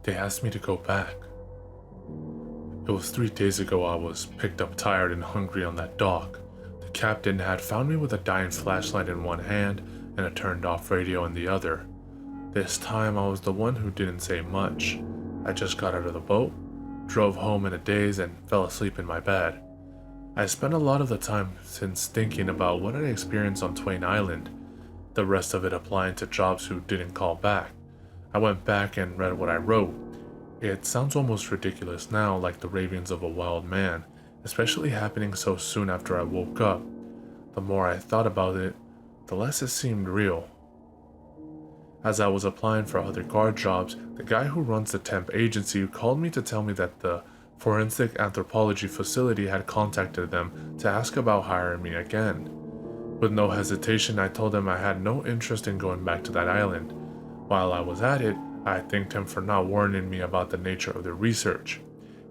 They asked me to go back. It was 3 days ago I was picked up tired and hungry on that dock. The captain had found me with a dying flashlight in one hand and a turned off radio in the other. This time I was the one who didn't say much. I just got out of the boat, drove home in a daze, and fell asleep in my bed. I spent a lot of the time since thinking about what I experienced on Twain Island, the rest of it applying to jobs who didn't call back. I went back and read what I wrote. It sounds almost ridiculous now, like the ravings of a wild man, especially happening so soon after I woke up. The more I thought about it, the less it seemed real. As I was applying for other guard jobs, the guy who runs the temp agency called me to tell me that the forensic anthropology facility had contacted them to ask about hiring me again. With no hesitation, I told him I had no interest in going back to that island. While I was at it, I thanked him for not warning me about the nature of the research.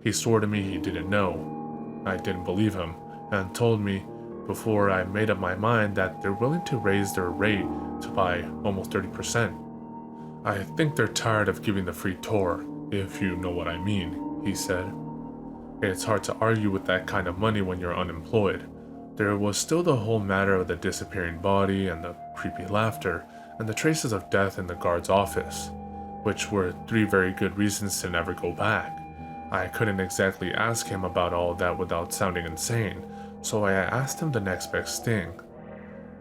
He swore to me he didn't know. I didn't believe him, and told me before I made up my mind that they're willing to raise their rate by almost 30%. I think they're tired of giving the free tour, if you know what I mean, he said. It's hard to argue with that kind of money when you're unemployed. There was still the whole matter of the disappearing body and the creepy laughter and the traces of death in the guard's office, which were 3 very good reasons to never go back. I couldn't exactly ask him about all that without sounding insane, so I asked him the next best thing.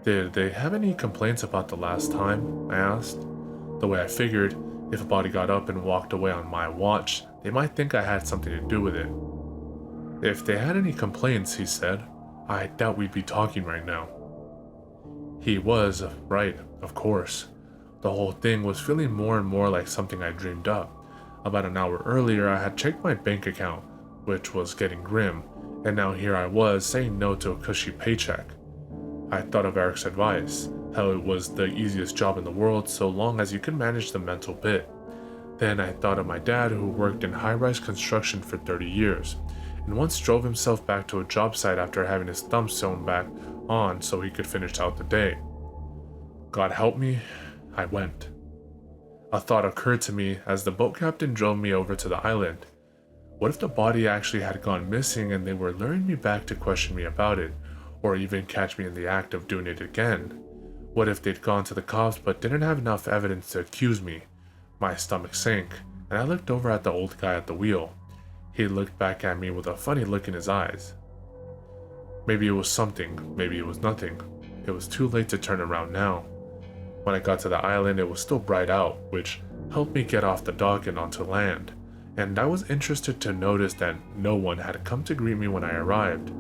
Did they have any complaints about the last time? I asked. The way I figured, if a body got up and walked away on my watch, they might think I had something to do with it. If they had any complaints, he said, I doubt we'd be talking right now. He was right, of course. The whole thing was feeling more and more like something I dreamed up. About an hour earlier, I had checked my bank account, which was getting grim, and now here I was saying no to a cushy paycheck. I thought of Eric's advice, how it was the easiest job in the world so long as you could manage the mental bit. Then I thought of my dad, who worked in high-rise construction for 30 years, and once drove himself back to a job site after having his thumb sewn back on so he could finish out the day. God help me, I went. A thought occurred to me as the boat captain drove me over to the island. What if the body actually had gone missing and they were luring me back to question me about it, or even catch me in the act of doing it again? What if they'd gone to the cops but didn't have enough evidence to accuse me? My stomach sank, and I looked over at the old guy at the wheel. He looked back at me with a funny look in his eyes. Maybe it was something, maybe it was nothing. It was too late to turn around now. When I got to the island, it was still bright out, which helped me get off the dock and onto land, and I was interested to notice that no one had come to greet me when I arrived.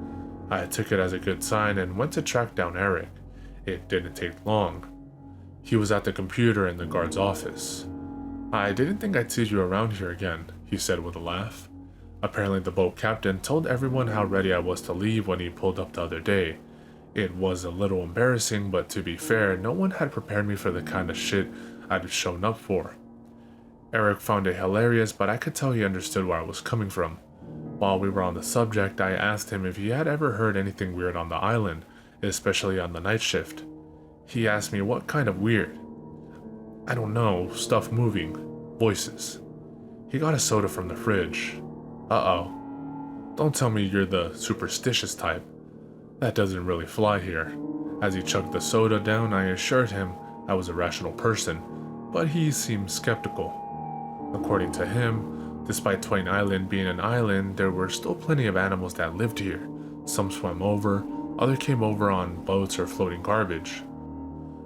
I took it as a good sign and went to track down Eric. It didn't take long. He was at the computer in the guard's office. I didn't think I'd see you around here again, he said with a laugh. Apparently the boat captain told everyone how ready I was to leave when he pulled up the other day. It was a little embarrassing, but to be fair, no one had prepared me for the kind of shit I'd shown up for. Eric found it hilarious, but I could tell he understood where I was coming from. While we were on the subject, I asked him if he had ever heard anything weird on the island, especially on the night shift. He asked me what kind of weird. I don't know, stuff moving, voices. He got a soda from the fridge. Uh-oh. Don't tell me you're the superstitious type. That doesn't really fly here. As he chugged the soda down, I assured him I was a rational person, but he seemed skeptical. According to him, despite Twain Island being an island, there were still plenty of animals that lived here. Some swam over, others came over on boats or floating garbage.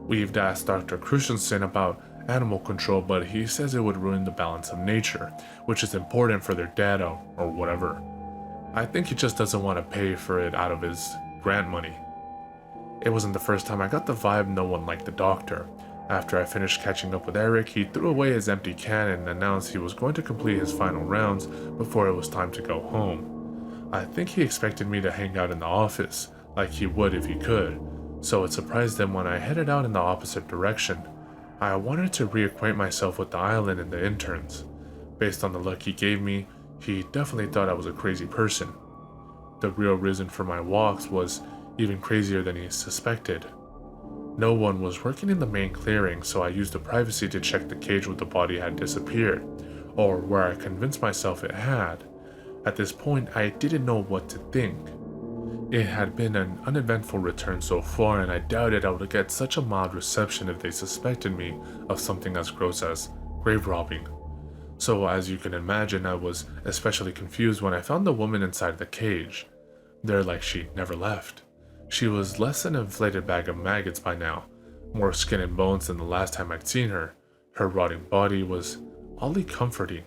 We've asked Dr. Christensen about animal control, but he says it would ruin the balance of nature, which is important for their data or whatever. I think he just doesn't want to pay for it out of his grant money. It wasn't the first time I got the vibe no one liked the doctor. After I finished catching up with Eric, he threw away his empty can and announced he was going to complete his final rounds before it was time to go home. I think he expected me to hang out in the office, like he would if he could, so it surprised him when I headed out in the opposite direction. I wanted to reacquaint myself with the island and the interns. Based on the look he gave me, he definitely thought I was a crazy person. The real reason for my walks was even crazier than he suspected. No one was working in the main clearing, so I used the privacy to check the cage where the body had disappeared, or where I convinced myself it had. At this point, I didn't know what to think. It had been an uneventful return so far, and I doubted I would get such a mild reception if they suspected me of something as gross as grave robbing. So, as you can imagine, I was especially confused when I found the woman inside the cage. There like she never left. She was less than an inflated bag of maggots by now, more skin and bones than the last time I'd seen her. Her rotting body was oddly comforting.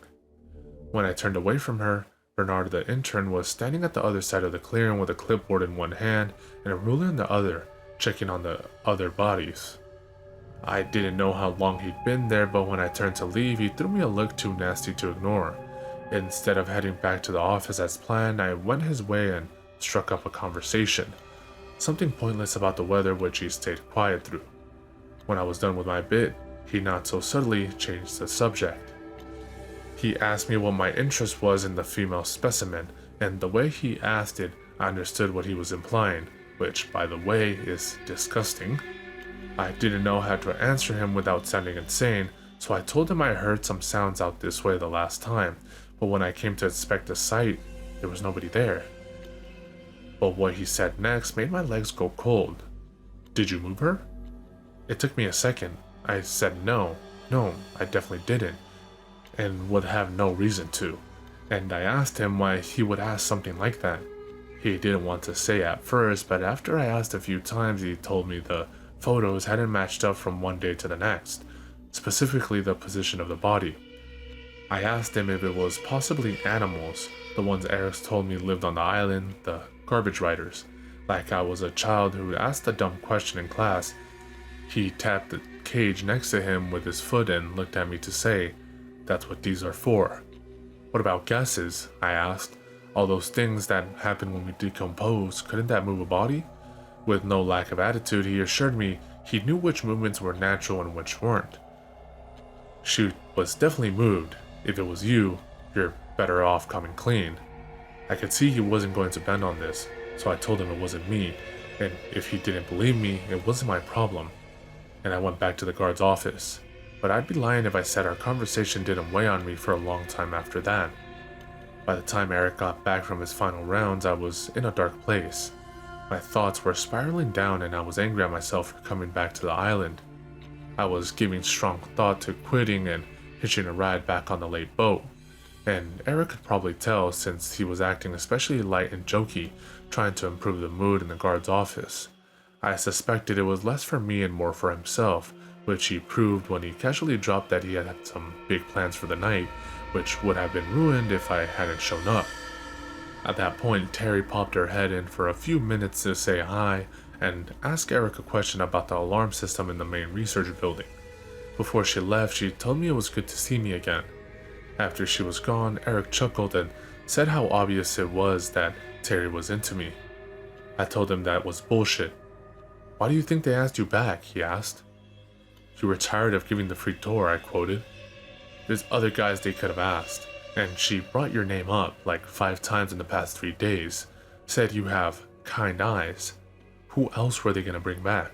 When I turned away from her, Bernard the intern was standing at the other side of the clearing with a clipboard in one hand and a ruler in the other, checking on the other bodies. I didn't know how long he'd been there, but when I turned to leave, he threw me a look too nasty to ignore. Instead of heading back to the office as planned, I went his way and struck up a conversation. Something pointless about the weather, which he stayed quiet through. When I was done with my bit, he not so subtly changed the subject. He asked me what my interest was in the female specimen, and the way he asked it, I understood what he was implying, which, by the way, is disgusting. I didn't know how to answer him without sounding insane, so I told him I heard some sounds out this way the last time, but when I came to inspect the site, there was nobody there. But what he said next made my legs go cold. "Did you move her?" It took me a second. I said no, I definitely didn't, and would have no reason to. And I asked him why he would ask something like that. He didn't want to say at first, but after I asked a few times, he told me the photos hadn't matched up from one day to the next, specifically the position of the body. I asked him if it was possibly animals, the ones Eric told me lived on the island, the garbage riders. Like I was a child who asked a dumb question in class. He tapped the cage next to him with his foot and looked at me to say, "That's what these are for." "What about gases?" I asked. "All those things that happen when we decompose, couldn't that move a body?" With no lack of attitude, he assured me he knew which movements were natural and which weren't. "She was definitely moved. If it was you, you're better off coming clean." I could see he wasn't going to bend on this, so I told him it wasn't me, and if he didn't believe me, it wasn't my problem. And I went back to the guard's office. But I'd be lying if I said our conversation didn't weigh on me for a long time after that. By the time Eric got back from his final rounds, I was in a dark place. My thoughts were spiraling down and I was angry at myself for coming back to the island. I was giving strong thought to quitting and hitching a ride back on the late boat. And Eric could probably tell since he was acting especially light and jokey, trying to improve the mood in the guard's office. I suspected it was less for me and more for himself, which he proved when he casually dropped that he had some big plans for the night, which would have been ruined if I hadn't shown up. At that point, Terry popped her head in for a few minutes to say hi and ask Eric a question about the alarm system in the main research building. Before she left, she told me it was good to see me again. After she was gone, Eric chuckled and said how obvious it was that Terry was into me. I told him that was bullshit. "Why do you think they asked you back?" he asked. "You were tired of giving the free tour," I quoted. "There's other guys they could have asked, and she brought your name up like 5 times in the past 3 days, said you have kind eyes. Who else were they gonna bring back?"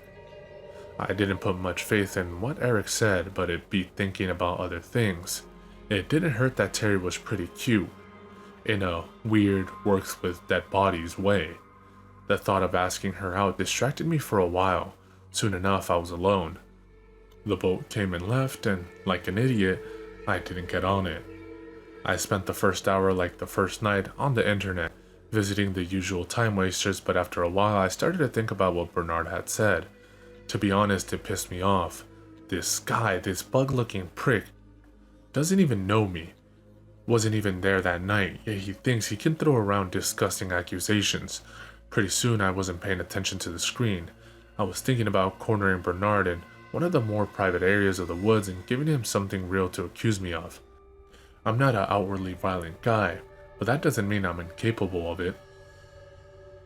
I didn't put much faith in what Eric said, but it beat thinking about other things. It didn't hurt that Terry was pretty cute, in a weird, works with dead bodies way. The thought of asking her out distracted me for a while. Soon enough, I was alone. The boat came and left, and like an idiot, I didn't get on it. I spent the first hour like the first night on the internet, visiting the usual time wasters, but after a while I started to think about what Bernard had said. To be honest, it pissed me off. This guy, this bug-looking prick, doesn't even know me. Wasn't even there that night, yet he thinks he can throw around disgusting accusations. Pretty soon I wasn't paying attention to the screen. I was thinking about cornering Bernard in one of the more private areas of the woods and giving him something real to accuse me of. I'm not an outwardly violent guy, but that doesn't mean I'm incapable of it.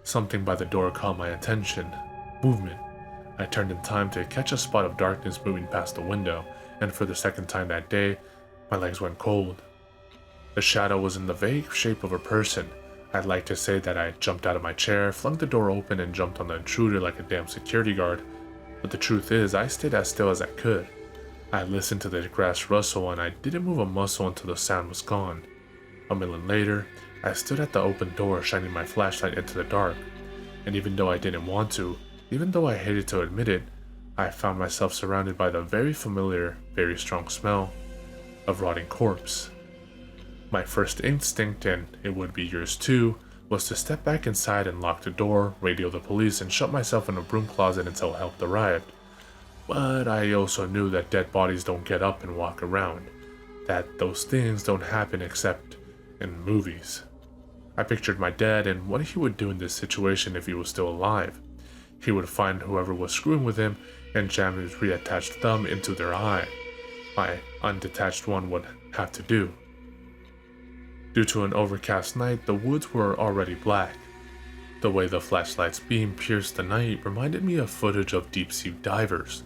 Something by the door caught my attention. Movement. I turned in time to catch a spot of darkness moving past the window, and for the second time that day, my legs went cold. The shadow was in the vague shape of a person. I'd like to say that I jumped out of my chair, flung the door open, and jumped on the intruder like a damn security guard, but the truth is I stayed as still as I could. I listened to the grass rustle and I didn't move a muscle until the sound was gone. A minute later, I stood at the open door shining my flashlight into the dark, and even though I didn't want to, even though I hated to admit it, I found myself surrounded by the very familiar, very strong smell of rotting corpse. My first instinct, and it would be yours too, was to step back inside and lock the door, radio the police, and shut myself in a broom closet until help arrived. But I also knew that dead bodies don't get up and walk around, that those things don't happen except in movies. I pictured my dad and what he would do in this situation if he was still alive. He would find whoever was screwing with him and jam his reattached thumb into their eye. My undetached one would have to do. Due to an overcast night, the woods were already black. The way the flashlight's beam pierced the night reminded me of footage of deep-sea divers.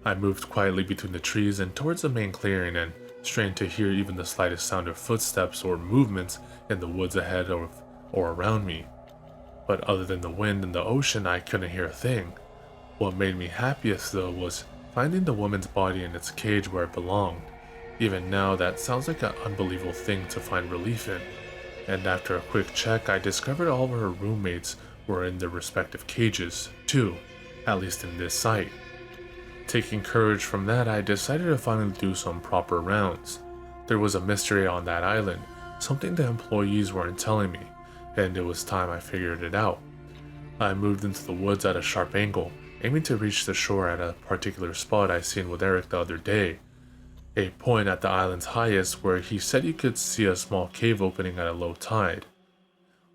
I moved quietly between the trees and towards the main clearing and strained to hear even the slightest sound of footsteps or movements in the woods ahead or around me. But other than the wind and the ocean, I couldn't hear a thing. What made me happiest though was finding the woman's body in its cage where it belonged. Even now, that sounds like an unbelievable thing to find relief in. And after a quick check, I discovered all of her roommates were in their respective cages, too, at least in this site. Taking courage from that, I decided to finally do some proper rounds. There was a mystery on that island, something the employees weren't telling me, and it was time I figured it out. I moved into the woods at a sharp angle, aiming to reach the shore at a particular spot I seen with Eric the other day. A point at the island's highest where he said you could see a small cave opening at a low tide.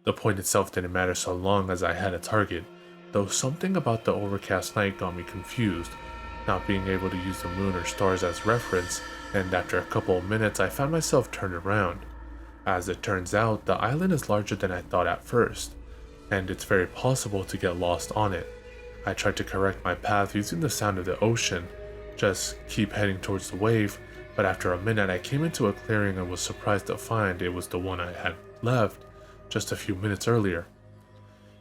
The point itself didn't matter so long as I had a target, though something about the overcast night got me confused, not being able to use the moon or stars as reference, and after a couple of minutes I found myself turned around. As it turns out, the island is larger than I thought at first, and it's very possible to get lost on it. I tried to correct my path using the sound of the ocean, just keep heading towards the wave, but after a minute I came into a clearing and was surprised to find it was the one I had left just a few minutes earlier.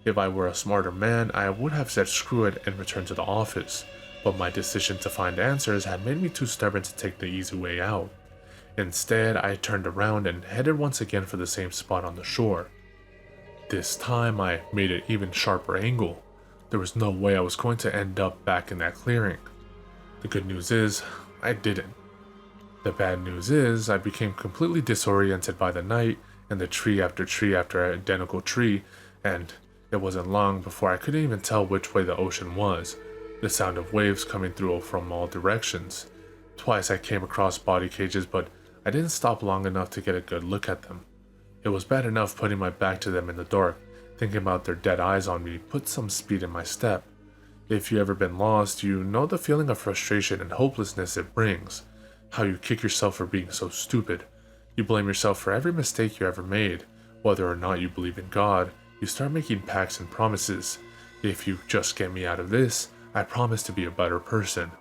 If I were a smarter man, I would have said screw it and returned to the office, but my decision to find answers had made me too stubborn to take the easy way out. Instead, I turned around and headed once again for the same spot on the shore. This time I made an even sharper angle. There was no way I was going to end up back in that clearing. The good news is, I didn't. The bad news is, I became completely disoriented by the night and the tree after identical tree, and it wasn't long before I couldn't even tell which way the ocean was, the sound of waves coming through from all directions. Twice I came across body cages, but I didn't stop long enough to get a good look at them. It was bad enough putting my back to them in the dark. Thinking about their dead eyes on me put some speed in my step. If you've ever been lost, you know the feeling of frustration and hopelessness it brings. How you kick yourself for being so stupid. You blame yourself for every mistake you ever made. Whether or not you believe in God, you start making pacts and promises. If you just get me out of this, I promise to be a better person.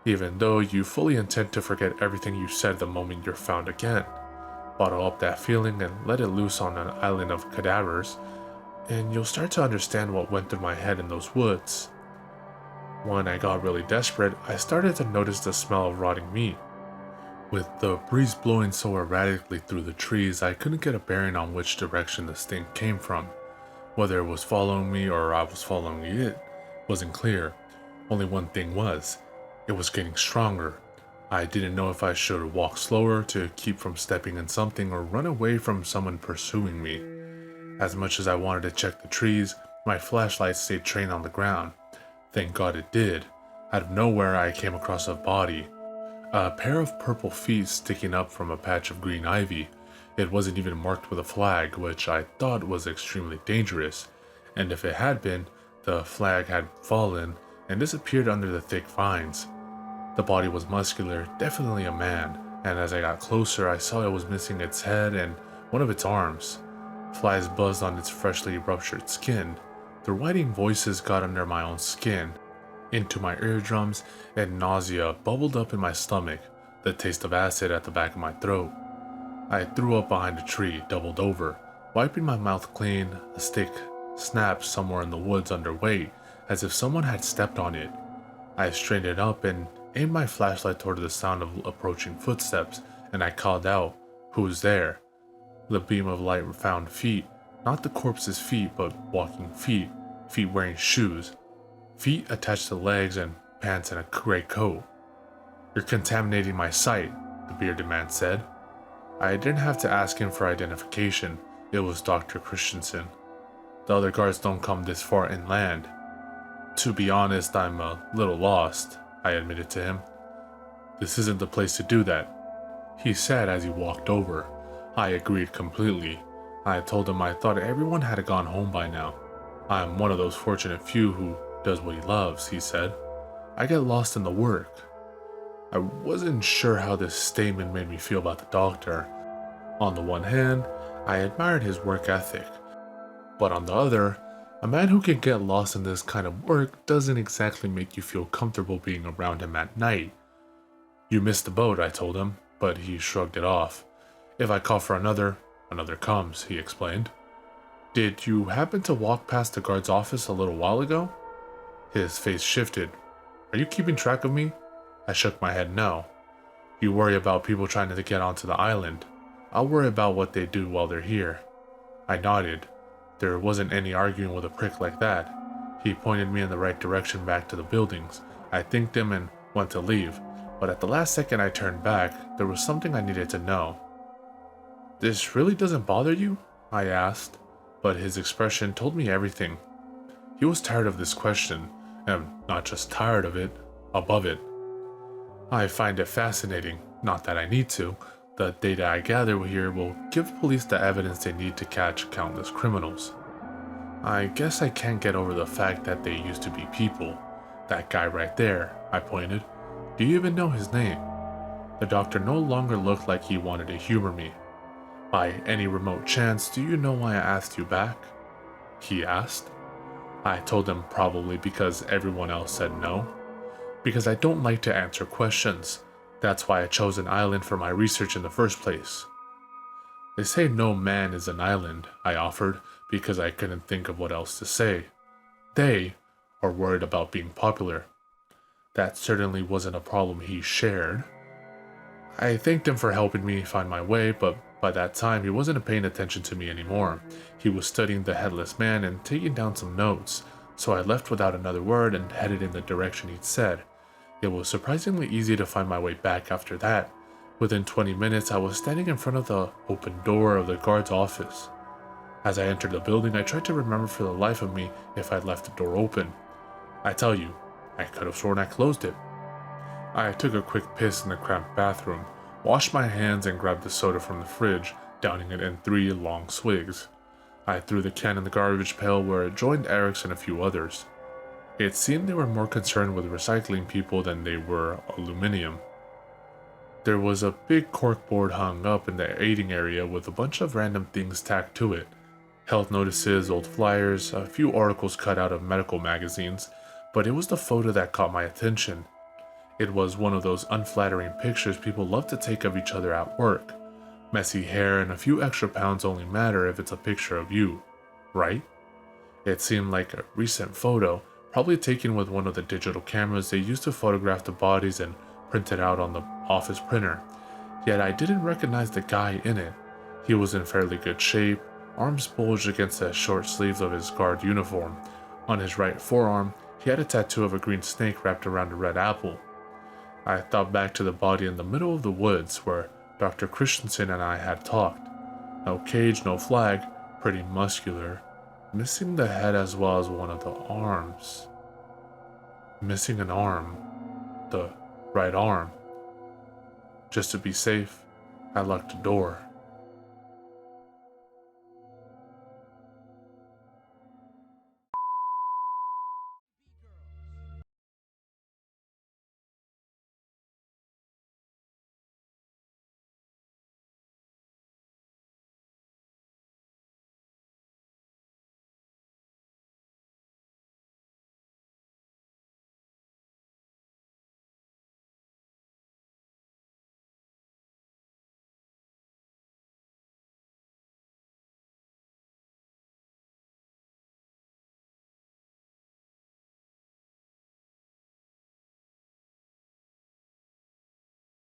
Even though you fully intend to forget everything you said the moment you're found again. Bottle up that feeling and let it loose on an island of cadavers, and you'll start to understand what went through my head in those woods. When I got really desperate, I started to notice the smell of rotting meat. With the breeze blowing so erratically through the trees, I couldn't get a bearing on which direction the stink came from. Whether it was following me or I was following it wasn't clear. Only one thing was, it was getting stronger. I didn't know if I should walk slower to keep from stepping in something or run away from someone pursuing me. As much as I wanted to check the trees, my flashlight stayed trained on the ground. Thank God it did. Out of nowhere, I came across a body. A pair of purple feet sticking up from a patch of green ivy. It wasn't even marked with a flag, which I thought was extremely dangerous. And if it had been, the flag had fallen and disappeared under the thick vines. The body was muscular, definitely a man, and as I got closer, I saw it was missing its head and one of its arms. Flies buzzed on its freshly ruptured skin. Their whining voices got under my own skin, into my eardrums, and nausea bubbled up in my stomach, the taste of acid at the back of my throat. I threw up behind a tree, doubled over, wiping my mouth clean. A stick snapped somewhere in the woods underway, as if someone had stepped on it. I straightened it up, and aimed my flashlight toward the sound of approaching footsteps, and I called out, "Who's there?" The beam of light found feet, not the corpse's feet, but walking feet, feet wearing shoes, feet attached to legs and pants and a gray coat. "You're contaminating my sight," the bearded man said. I didn't have to ask him for identification. It was Dr. Christensen. "The other guards don't come this far inland." "To be honest, I'm a little lost," I admitted to him. "This isn't the place to do that," he said as he walked over. I agreed completely. I told him I thought everyone had gone home by now. "I'm one of those fortunate few who does what he loves," he said. "I get lost in the work." I wasn't sure how this statement made me feel about the doctor. On the one hand, I admired his work ethic, but on the other, a man who can get lost in this kind of work doesn't exactly make you feel comfortable being around him at night. "You missed the boat," I told him, but he shrugged it off. "If I call for another comes," he explained. "Did you happen to walk past the guard's office a little while ago?" His face shifted. "Are you keeping track of me?" I shook my head no. "You worry about people trying to get onto the island. I'll worry about what they do while they're here." I nodded. There wasn't any arguing with a prick like that. He pointed me in the right direction back to the buildings. I thanked him and went to leave, but at the last second I turned back. There was something I needed to know. "This really doesn't bother you?" I asked, but his expression told me everything. He was tired of this question, and not just tired of it, above it. "I find it fascinating, not that I need to. The data I gather here will give police the evidence they need to catch countless criminals. I guess I can't get over the fact that they used to be people. That guy right there," I pointed. "Do you even know his name?" The doctor no longer looked like he wanted to humor me. "By any remote chance, do you know why I asked you back?" he asked. I told him probably because everyone else said no. Because I don't like to answer questions. That's why I chose an island for my research in the first place. "They say no man is an island," I offered, because I couldn't think of what else to say. "They are worried about being popular." That certainly wasn't a problem he shared. I thanked him for helping me find my way, but by that time he wasn't paying attention to me anymore. He was studying the headless man and taking down some notes, so I left without another word and headed in the direction he'd said. It was surprisingly easy to find my way back after that. Within 20 minutes, I was standing in front of the open door of the guard's office. As I entered the building, I tried to remember for the life of me if I'd left the door open. I tell you, I could have sworn I closed it. I took a quick piss in the cramped bathroom, washed my hands and grabbed the soda from the fridge, downing it in 3 long swigs. I threw the can in the garbage pail where it joined Eric's and a few others. It seemed they were more concerned with recycling people than they were aluminum. There was a big corkboard hung up in the eating area with a bunch of random things tacked to it. Health notices, old flyers, a few articles cut out of medical magazines, but it was the photo that caught my attention. It was one of those unflattering pictures people love to take of each other at work. Messy hair and a few extra pounds only matter if it's a picture of you, right? It seemed like a recent photo, probably taken with one of the digital cameras they used to photograph the bodies and printed out on the office printer. Yet I didn't recognize the guy in it. He was in fairly good shape, arms bulged against the short sleeves of his guard uniform. On his right forearm, he had a tattoo of a green snake wrapped around a red apple. I thought back to the body in the middle of the woods where Dr. Christensen and I had talked. No cage, no flag, pretty muscular. Missing the head as well as one of the arms. Missing an arm. The right arm. Just to be safe, I locked the door.